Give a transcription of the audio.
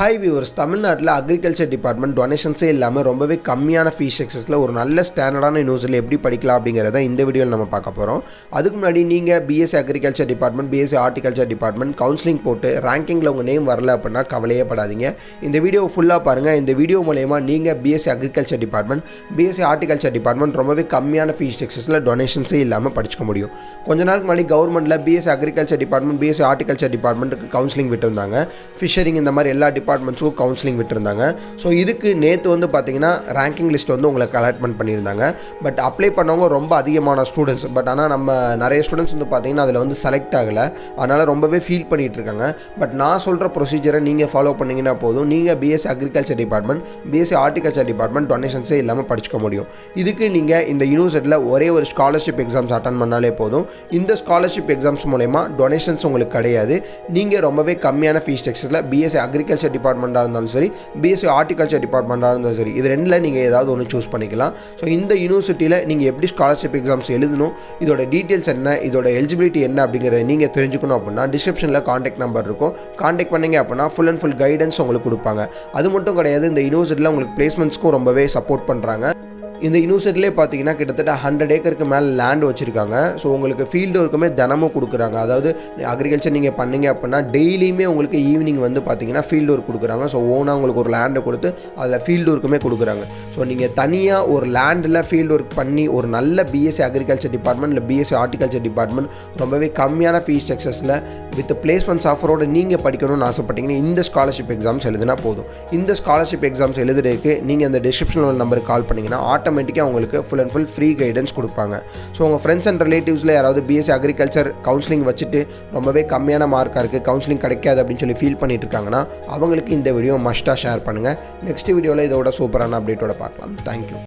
Hi viewers, தமிழ்நாட்டில் agriculture department டொனேஷன்ஸே இல்லாமல் ரொம்பவே கம்மியான ஃபீஸ் ஸ்ட்ரக்சர்ஸில் ஒரு நல்ல ஸ்டாண்டர்டான யூனிவர்சிட்டியில் எப்படி படிக்கலாம் அப்படிங்கிறத இந்த வீடியோவில் நம்ம பார்க்க போகிறோம். அதுக்கு முன்னாடி நீங்கள் BSc agriculture department, BSc horticulture department counselling போட்டு ரேங்கிங்கில் உங்கள் நேம் வரல அப்படின்னா கவலையே படாதீங்க. இந்த வீடியோ ஃபுல்லாக பாருங்கள். இந்த வீடியோ மூலயமா நீங்கள் BSc agriculture department, BSc horticulture department ரொம்பவே கம்மியான ஃபீஸ் ஸ்ட்ரக்சர்ஸில் டொனேஷன்ஸே இல்லாமல் படிச்சுக்க முடியும். கொஞ்ச நாளுக்கு முன்னாடி கவர்மெண்ட்டில் BSc agriculture department, BSc horticulture டிபார்ட்மெண்ட்டுக்கு கவுன்சிலிங் விட்டுருந்தாங்க. ஃபிஷரிங் இந்த மாதிரி எல்லா டிபார்ட்மெண்ட்ஸுக்கும் கவுன்சிலிங் விட்டுருந்தாங்க. ஸோ இதுக்கு நேற்று பார்த்தீங்கன்னா ரேங்கிங் லிஸ்ட் உங்களுக்கு அலாட்மெண்ட் பண்ணியிருந்தாங்க. பட் அப்ளை பண்ணவங்க ரொம்ப அதிகமான ஸ்டூடெண்ட்ஸ். பட் ஆனால் நம்ம நிறைய ஸ்டூடெண்ட்ஸ் பார்த்தீங்கன்னா அதில் செலக்ட் ஆகலை. அதனால் ரொம்பவே ஃபீல் பண்ணிகிட்டு இருக்காங்க. பட் நான் சொல்கிற ப்ரொசீஜரை நீங்கள் ஃபாலோ பண்ணிங்கன்னா போதும். நீங்கள் BSc agriculture department, BSc horticulture department டொனேஷன்ஸே இல்லாமல் படிச்சுக்க முடியும். இதுக்கு நீங்கள் இந்த யூனிவர்சிட்டியில் ஒரே ஒரு ஸ்காலர்ஷிப் எக்ஸாம்ஸ் அட்டன் பண்ணாலே போதும். இந்த ஸ்காலர்ஷிப் எக்ஸாம்ஸ் மூலமா டொனேஷன்ஸ் உங்களுக்கு கிடையாது. நீங்கள் ரொம்பவே கம்மியான ஃபீஸ் ஸ்ட்ரக்சரில் பிஎஸ்சி அக்ரிகல்ச்சர் டிபார்ட்மெண்ட்டாக இருந்தாலும் சரி, பிஎஸ்சி ஹார்டிகல்ச்சர் டிபார்ட்மெண்ட்டாக இருந்தாலும் சரி, இது ரெண்டில் நீங்கள் ஏதாவது ஒன்று சூஸ் பண்ணிக்கலாம். ஸோ இந்த யூனிவர்சிட்டியில் நீங்கள் எப்படி ஸ்காலர்ஷிப் எக்ஸாம்ஸ் எழுதணும், இதோட டீட்டெயில்ஸ் என்ன, இதோட எலிஜிபிலிட்டி என்ன அப்படிங்கிறத நீங்கள் தெரிஞ்சுக்கணும் அப்படின்னா டிஸ்கிரிப்ஷனில் காண்டாக்ட் நம்பர் இருக்கும். காண்டாக்ட் பண்ணிங்க அப்படின்னா ஃபுல் அண்ட் ஃபுல் கைடன்ஸ் உங்களுக்கு கொடுப்பாங்க. அது மட்டும் கிடையாது, இந்த யூனிவர்சிட்டியில் உங்களுக்கு பிளேஸ்மெண்ட்ஸ்க்கும் ரொம்பவே சப்போர்ட் பண்ணுறாங்க. இந்த யூனிவர்சிட்டிலே பார்த்தீங்கன்னா கிட்டத்தட்ட 100 ஏக்கருக்கு மேலே லேண்ட் வச்சுருக்காங்க. ஸோ உங்களுக்கு ஃபீல்டு ஒர்க்குமே தினமும் கொடுக்குறாங்க. அதாவது அக்ரிகல்ச்சர் நீங்கள் பண்ணீங்க அப்படின்னா டெய்லியுமே உங்களுக்கு ஈவினிங் பார்த்தீங்கன்னா ஃபீல்டு ஒர்க் கொடுக்குறாங்க. ஸோ ஓனாக உங்களுக்கு ஒரு லேண்டை கொடுத்து அதில் ஃபீல்டு ஒர்க்குமே கொடுக்குறாங்க. ஸோ நீங்கள் தனியாக ஒரு லேண்டில் ஃபீல்டு ஒர்க் பண்ணி ஒரு நல்ல பிஎஸ்சி அக்ரிகல்ச்சர் டிபார்ட்மெண்ட் இல்லை பிஎஸ்சி ஹார்டிகல்ச்சர் டிபார்ட்மெண்ட் ரொம்பவே கம்மியான ஃபீஸ் ஸ்ட்ரக்சர்ஸில் வித் பிளேஸ்மெண்ட்ஸ் ஆஃபரோடு நீங்கள் படிக்கணும்னு ஆசைப்பட்டீங்கன்னா இந்த ஸ்காலர்ஷிப் எக்ஸாம்ஸ் எழுதினா போதும். இந்த ஸ்காலர்ஷிப் எக்ஸாம்ஸ் எழுதுறதுக்கு நீங்கள் அந்த டிஸ்கிரிப்ஷனில் நம்பருக்கு கால் பண்ணிங்கன்னா ஆட்டோமேட்டிக்காக உங்களுக்கு full and full free guidance கொடுப்பாங்க. ஸோ உங்கள் ஃப்ரெண்ட்ஸ் அண்ட் ரிலேட்டிவ்ஸில் யாராவது பிஎஸ்சி அக்ரிகல்ச்சர் கவுன்சிலிங் வச்சுட்டு ரொம்பவே கம்மியான மார்க்காக இருக்குது, கவுன்சிலிங் கிடைக்காது அப்படின்னு சொல்லி ஃபீல் பண்ணிட்டு இருக்காங்கன்னா அவங்களுக்கு இந்த வீடியோ மஸ்ட்டாக ஷேர் பண்ணுங்கள். நெக்ஸ்ட் வீடியோவில் இதோட சூப்பரான அப்டேட்டோட பார்க்கலாம். தேங்க்யூ.